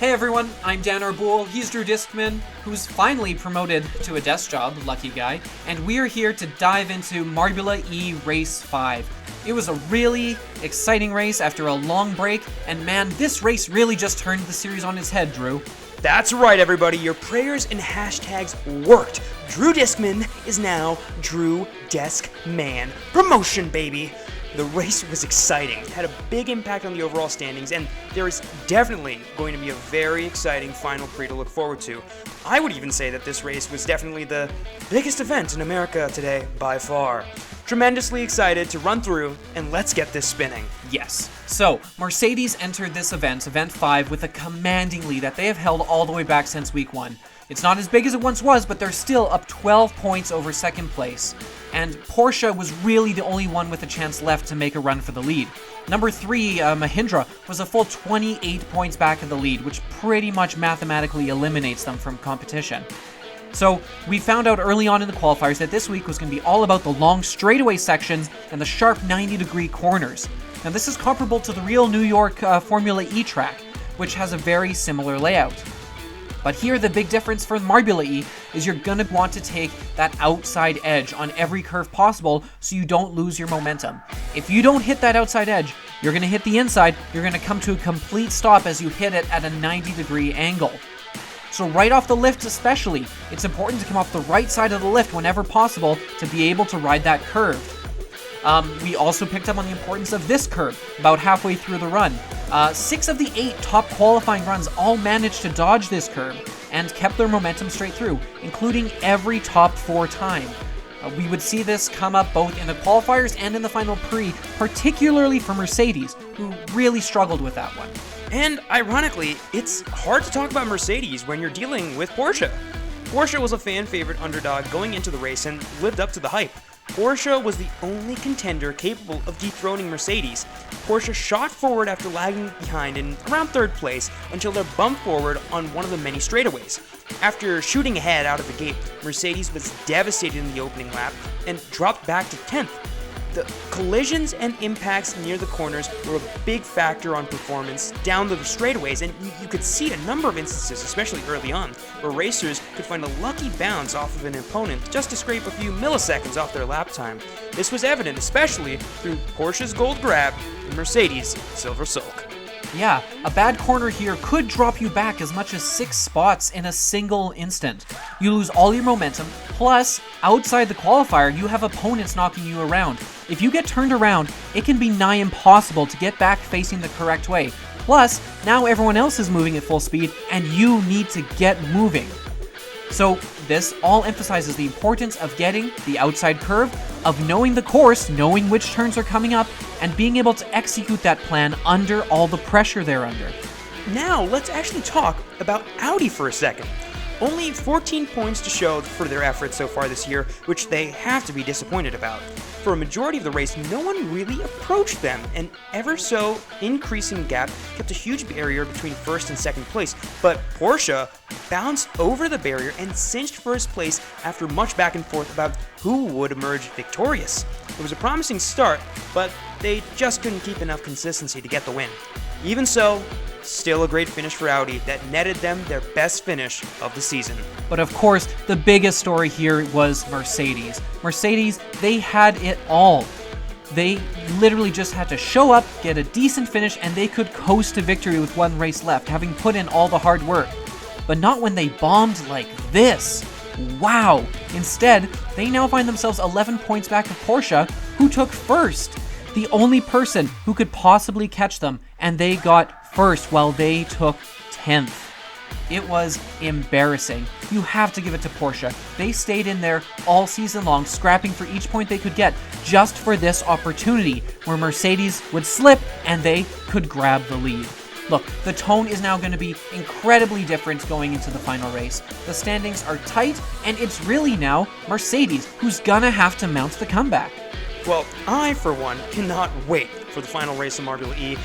Hey everyone, I'm Dan Orboole, he's Drew Discman, who's finally promoted to a desk job, lucky guy, and we're here to dive into Marbula E Race 5. It was a really exciting race after a long break, and man, this race really just turned the series on its head, Drew. That's right, everybody. Your prayers and hashtags worked. Drew Discman is now Drew Discman. Promotion, baby. The race was exciting. It had a big impact on the overall standings, and there is definitely going to be a very exciting final pre to look forward to. I would even say that this race was definitely the biggest event in America today by far. Tremendously excited to run through, and let's get this spinning. Yes. So, Mercedes entered this event, Event 5, with a commanding lead that they have held all the way back since Week 1. It's not as big as it once was, but they're still up 12 points over second place. And Porsche was really the only one with a chance left to make a run for the lead. Number 3, Mahindra, was a full 28 points back of the lead, which pretty much mathematically eliminates them from competition. So, we found out early on in the qualifiers that this week was going to be all about the long straightaway sections and the sharp 90-degree corners. Now, this is comparable to the real New York Formula E track, which has a very similar layout. But here, the big difference for Marbula E is you're going to want to take that outside edge on every curve possible so you don't lose your momentum. If you don't hit that outside edge, you're going to hit the inside, you're going to come to a complete stop as you hit it at a 90-degree angle. So right off the lift especially, it's important to come off the right side of the lift whenever possible to be able to ride that curve. We also picked up on the importance of this curve about halfway through the run. 6 of the 8 top qualifying runs all managed to dodge this curve and kept their momentum straight through, including every top 4 time. We would see this come up both in the qualifiers and in the final pre, particularly for Mercedes, who really struggled with that one. And ironically, it's hard to talk about Mercedes when you're dealing with Porsche. Porsche was a fan favorite underdog going into the race and lived up to the hype. Porsche was the only contender capable of dethroning Mercedes. Porsche shot forward after lagging behind in around 3rd place until they bumped forward on one of the many straightaways. After shooting ahead out of the gate, Mercedes was devastated in the opening lap and dropped back to 10th. The collisions and impacts near the corners were a big factor on performance down the straightaways, and you could see a number of instances, especially early on, where racers could find a lucky bounce off of an opponent just to scrape a few milliseconds off their lap time. This was evident especially through Porsche's gold grab and Mercedes' silver sulk. Yeah, a bad corner here could drop you back as much as 6 spots in a single instant. You lose all your momentum, plus, outside the qualifier, you have opponents knocking you around. If you get turned around, it can be nigh impossible to get back facing the correct way. Plus, now everyone else is moving at full speed, and you need to get moving. So, this all emphasizes the importance of getting the outside curve, of knowing the course, knowing which turns are coming up, and being able to execute that plan under all the pressure they're under. Now, let's actually talk about Audi for a second. Only 14 points to show for their efforts so far this year, which they have to be disappointed about. For a majority of the race, no one really approached them, and ever so increasing gap kept a huge barrier between 1st and 2nd place, but Porsche bounced over the barrier and cinched 1st place after much back and forth about who would emerge victorious. It was a promising start, but they just couldn't keep enough consistency to get the win. Even so, still a great finish for Audi that netted them their best finish of the season. But of course, the biggest story here was Mercedes. Mercedes, they had it all. They literally just had to show up, get a decent finish, and they could coast to victory with 1 race left, having put in all the hard work. But not when they bombed like this. Wow! Instead, they now find themselves 11 points back of Porsche, who took 1st. The only person who could possibly catch them, and they got 1st while they took 10th. It was embarrassing. You have to give it to Porsche. They stayed in there all season long, scrapping for each point they could get, just for this opportunity, where Mercedes would slip and they could grab the lead. Look, the tone is now going to be incredibly different going into the final race. The standings are tight, and it's really now Mercedes who's gonna have to mount the comeback. Well, I, for one, cannot wait for the final race of Marbula E.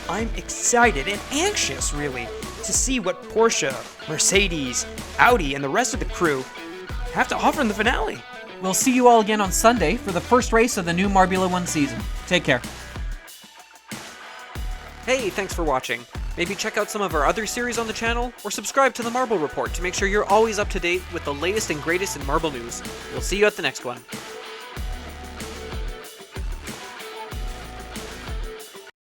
I'm excited and anxious, really, to see what Porsche, Mercedes, Audi, and the rest of the crew have to offer in the finale. We'll see you all again on Sunday for the first race of the new Marbula 1 season. Take care. Hey, thanks for watching. Maybe check out some of our other series on the channel, or subscribe to the Marble Report to make sure you're always up to date with the latest and greatest in marble news. We'll see you at the next one.